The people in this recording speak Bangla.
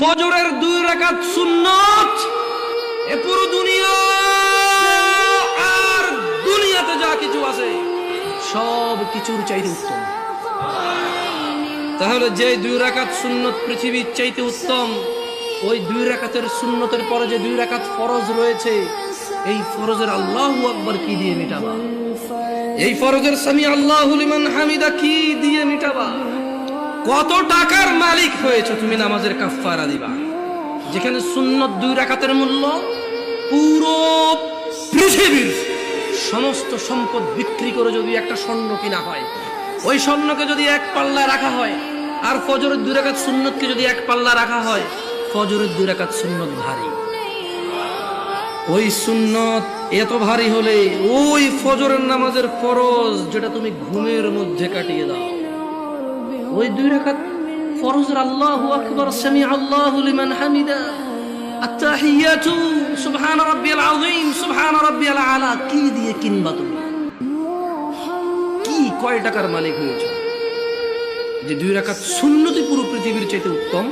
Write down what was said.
ফজরের 2 রাকাত সুন্নাত এ পুরো দুনিয়া আর দুনিয়াতে যা কিছু আছে সব কিছুর চাইতে উত্তম। তাহলে যে 2 রাকাত সুন্নত পৃথিবীর চাইতে উত্তম, ওই 2 রাকাতের সুন্নতের পরে যে 2 রাকাত ফরজ রয়েছে, এই ফরজের আল্লাহু আকবার কি দিয়ে মিটাবা? এই ফরজের সামি আল্লাহু লিমান হামিদা কি দিয়ে মিটাবা? কত টাকার মালিক হয়েছে তুমি নামাজের কাফারা দিবা? যেখানে সুন্নত 2 রাকাতের মূল্য পুরো পৃথিবীর সমস্ত সম্পদ বিক্রি করে যদি একটা স্বর্ণ কিনা হয়, ওই স্বর্ণকে যদি এক পাল্লা রাখা হয়, আর ফজরের 2 রাকাত সুন্নতকে যদি এক পাল্লা রাখা হয়, ফজরের 2 রাকাত সুন্নত ভারী। ওই সুন্নত এত ভারী হলে ওই ফজরের নামাজের ফরজ যেটা তুমি ঘুমের মধ্যে কাটিয়ে দাও, ওই 2 রাকাত ফরজের আল্লাহু আকবার, সামি আল্লাহু লিমান হামিদা, আত-তাহিয়াতু সুবহান রাব্বিয়াল আযীম, সুবহান রাব্বিয়াল আলা কি দিয়ে কিনবা তুমি? কি কয় টাকার মালিক হয়েছে যে 2 রাকাত সুন্নতই পুরো পৃথিবীর চাইতে উত্তম?